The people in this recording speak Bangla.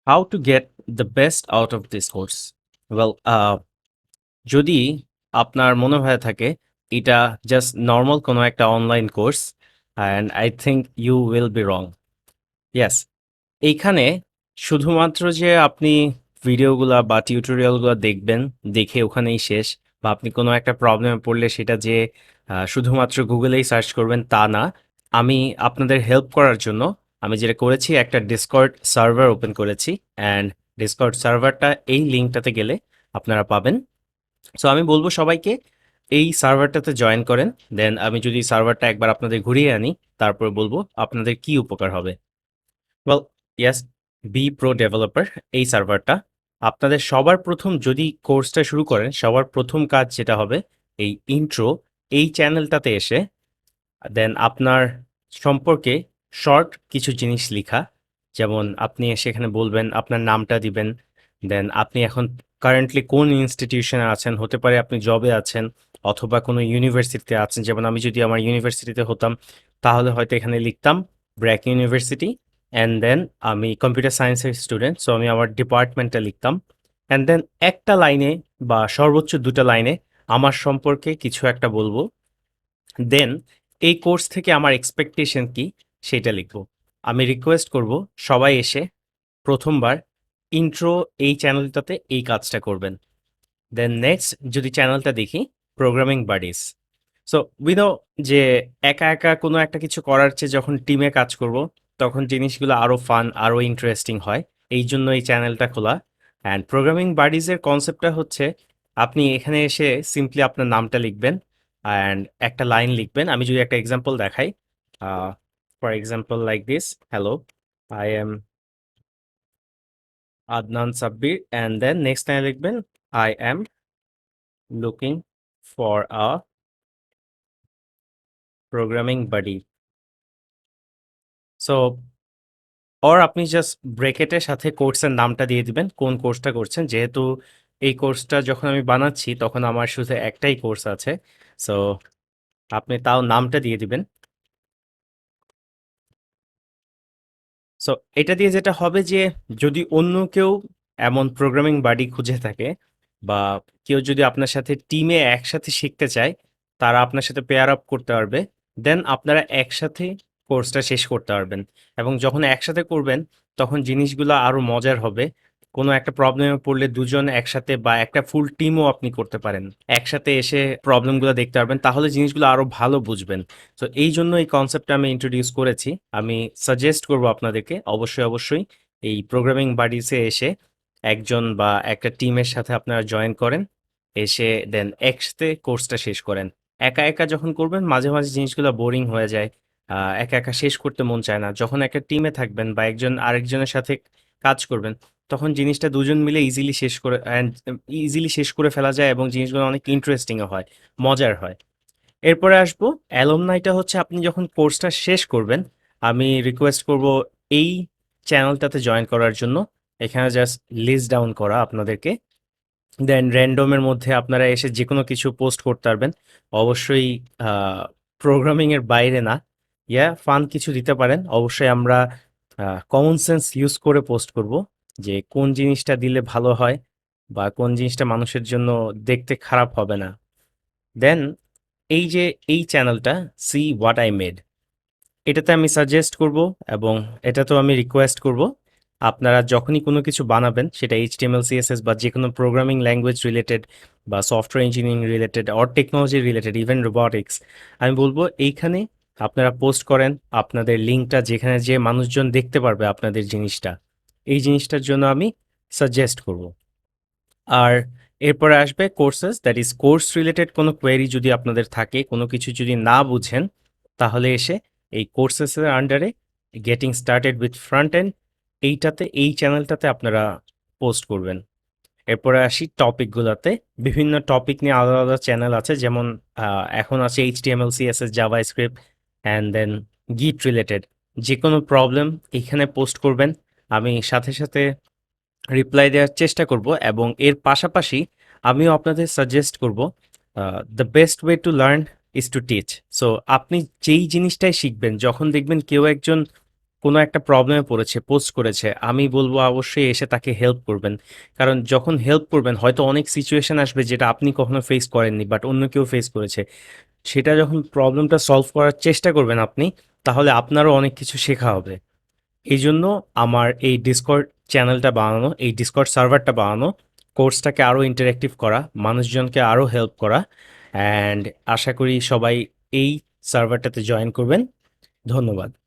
How to get the best out of this course? Well, যদি আপনার মনে হয়ে থাকে এটা জাস্ট নরমাল কোনো একটা online course and I think you will be wrong. Yes, এইখানে শুধুমাত্র যে আপনি ভিডিওগুলা বা টিউটোরিয়ালগুলো দেখবেন, দেখে ওখানেই শেষ, বা আপনি কোনো একটা প্রবলেমে পড়লে সেটা যে শুধুমাত্র গুগলেই সার্চ করবেন তা না। আমি আপনাদের হেল্প করার জন্য আমি যেটা করেছি, একটা ডিসকর্ড সার্ভার ওপেন করেছি, অ্যান্ড ডিসকর্ড সার্ভারটা এই লিঙ্কটাতে গেলে আপনারা পাবেন। সো আমি বলবো সবাইকে এই সার্ভারটাতে জয়েন করেন। দেন আমি যদি সার্ভারটা একবার আপনাদের ঘুরিয়ে আনি, তারপর বলবো আপনাদের কি উপকার হবে। Well, yes, be pro developer এই সার্ভারটা আপনাদের সবার প্রথম যদি কোর্সটা শুরু করেন, সবার প্রথম কাজ যেটা হবে, এই ইন্ট্রো এই চ্যানেলটাতে এসে দেন আপনার সম্পর্কে শর্ট কিছু জিনিস লিখা। যেমন আপনি সেখানে বলবেন, আপনার নামটা দিবেন, দেন আপনি এখন কারেন্টলি কোন ইনস্টিটিউশনে আছেন, হতে পারে আপনি জবে আছেন অথবা কোনো ইউনিভার্সিটিতে আছেন। যেমন আমি যদি আমার ইউনিভার্সিটিতে হতাম, তাহলে হয়তো এখানে লিখতাম ব্র্যাক ইউনিভার্সিটি, অ্যান্ড দেন আমি কম্পিউটার সায়েন্সের স্টুডেন্ট, সো আমি আমার ডিপার্টমেন্টটা লিখতাম, অ্যান্ড দেন একটা লাইনে বা সর্বোচ্চ দুটা লাইনে আমার সম্পর্কে কিছু একটা বলবো। দেন এই কোর্স থেকে আমার এক্সপেকটেশন কি সেটা লিখব। আমি রিকোয়েস্ট করব সবাই এসে প্রথমবার ইন্ট্রো এই চ্যানেলটাতে এই কাজটা করবেন। দেন নেক্সট যদি চ্যানেলটা দেখি, programming buddies. So we know যে একা একা কোনো একটা কিছু করার চেয়ে যখন টিমে কাজ করব, তখন জিনিসগুলো আরও ফান, আরও ইন্টারেস্টিং হয়। এই জন্য এই চ্যানেলটা খোলা। অ্যান্ড প্রোগ্রামিং বাডিজের কনসেপ্টটা হচ্ছে, আপনি এখানে এসে সিম্পলি আপনার নামটা লিখবেন অ্যান্ড একটা লাইন লিখবেন। আমি যদি একটা এক্সাম্পল দেখাই, for example like this: hello, I am Adnan Sabbir, and then next লাইনে লিখবেন I am looking for a programming buddy. So or আপনি জাস্ট ব্রেকেটের সাথে কোর্সের নামটা দিয়ে দিবেন, কোন কোর্সটা করছেন। যেহেতু এই কোর্সটা যখন আমি বানাচ্ছি তখন আমার শুধু একটাই কোর্স আছে, সো আপনি তাও নামটা দিয়ে দিবেন। সো এটা দিয়ে যেটা হবে যে, যদি অন্য কেউ এমন প্রোগ্রামিং বাডি খুঁজে থাকে, বা কেউ যদি আপনার সাথে টিমে একসাথে শিখতে চায়, তারা আপনার সাথে পেয়ার আপ করতে পারবে। দেন আপনারা একসাথে কোর্সটা শেষ করতে পারবেন, এবং যখন একসাথে করবেন তখন জিনিসগুলো আরো মজার হবে। কোনো একটা প্রবলেমে পড়লে দুজন একসাথে বা একটা ফুল টিমও আপনি করতে পারেন, একসাথে এসে প্রবলেমগুলো দেখতে পারবেন, তাহলে জিনিসগুলো আরো ভালো বুঝবেন। তো এই জন্য এই কনসেপ্টটা আমি ইন্ট্রোডিউস করেছি। আমি সাজেস্ট করব আপনাদেরকে অবশ্যই অবশ্যই এই প্রোগ্রামিং বাডিসে এসে একজন বা একটা টিমের সাথে আপনারা জয়েন করেন, এসে দেন একসাথে কোর্সটা শেষ করেন। একা একা যখন করবেন মাঝে মাঝে জিনিসগুলো বোরিং হয়ে যায়, একা একা শেষ করতে মন চায় না। যখন একটা টিমে থাকবেন বা একজন আরেকজনের সাথে কাজ করবেন, তখন জিনিসটা দুজন মিলে ইজিলি শেষ করে ফেলা যায়, এবং জিনিসগুলো অনেক ইন্টারেস্টিংও হয়, মজার হয়। এরপরে আসবো অ্যালুমনাইটা। হচ্ছে আপনি যখন কোর্সটা শেষ করবেন, আমি রিকোয়েস্ট করব এই চ্যানেলটাতে জয়েন করার জন্য। এখানে জাস্ট লিস্ট ডাউন করা আপনাদেরকে, দেন র্যান্ডমের মধ্যে আপনারা এসে যে কোনো কিছু পোস্ট করতে পারবেন। অবশ্যই প্রোগ্রামিংয়ের বাইরে না, ফান কিছু দিতে পারেন। অবশ্যই আমরা কমন সেন্স ইউজ করে পোস্ট করব, যে কোন জিনিসটা দিলে ভালো হয় বা কোন জিনিসটা মানুষের জন্য দেখতে খারাপ হবে না। দেন এই যে এই চ্যানেলটা, সি হোয়াট আই মেড, এটাতে আমি সাজেস্ট করব, এবং এটাতেও আমি রিকোয়েস্ট করব আপনারা যখনই কোনো কিছু বানাবেন, সেটা এইচটিএমএল সিএসএস বা যে কোনো প্রোগ্রামিং ল্যাঙ্গুয়েজ রিলেটেড বা software engineering related or technology related, even robotics, আমি বলবো এইখানে আপনারা পোস্ট করেন আপনাদের লিঙ্কটা, যেখানে যে মানুষজন দেখতে পারবে আপনাদের জিনিসটা। এই জিনিসটার জন্য আমি সাজেস্ট করব। আর এরপরে আসবে courses, that is course related কোনো কোয়েরি যদি আপনাদের থাকে, কোনো কিছু যদি না বুঝেন, তাহলে এসে এই কোর্সেসের আন্ডারে getting started with front end, এইটাতে এই চ্যানেলটাতে আপনারা পোস্ট করবেন। এরপরে আসি টপিকগুলোতে। বিভিন্ন টপিক নিয়ে আলাদা আলাদা চ্যানেল আছে, যেমন এখন আছে HTML CSS JavaScript, and then git related যে কোনো প্রবলেম এখানে পোস্ট করবেন। আমি সাথে সাথে রিপ্লাই দেওয়ার চেষ্টা করব, এবং এর পাশাপাশি আমিও আপনাদের সাজেস্ট করব, the best way to learn is to teach. So আপনি যেই জিনিসটাই শিখবেন, যখন দেখবেন কেউ একজন কোনো একটা প্রবলেমে পড়েছে, পোস্ট করেছে, আমি বলব অবশ্যই এসে তাকে হেল্প করবেন। কারণ যখন হেল্প করবেন হয়তো অনেক সিচুয়েশন আসবে যেটা আপনি কখনো ফেস করেননি বাট অন্য কেউ ফেস করেছে। সেটা যখন প্রবলেমটা সলভ করার চেষ্টা করবেন আপনি, তাহলে আপনারও অনেক কিছু শেখা হবে। এইজন্য আমার এই Discord চ্যানেলটা বানানো, এই Discord সার্ভারটা বানানো, কোর্সটাকে আরো ইন্টারেক্টিভ করা, মানুষজনকে আরো হেল্প করা অ্যান্ড আশা করি সবাই এই সার্ভারটাতে জয়েন করবেন। ধন্যবাদ।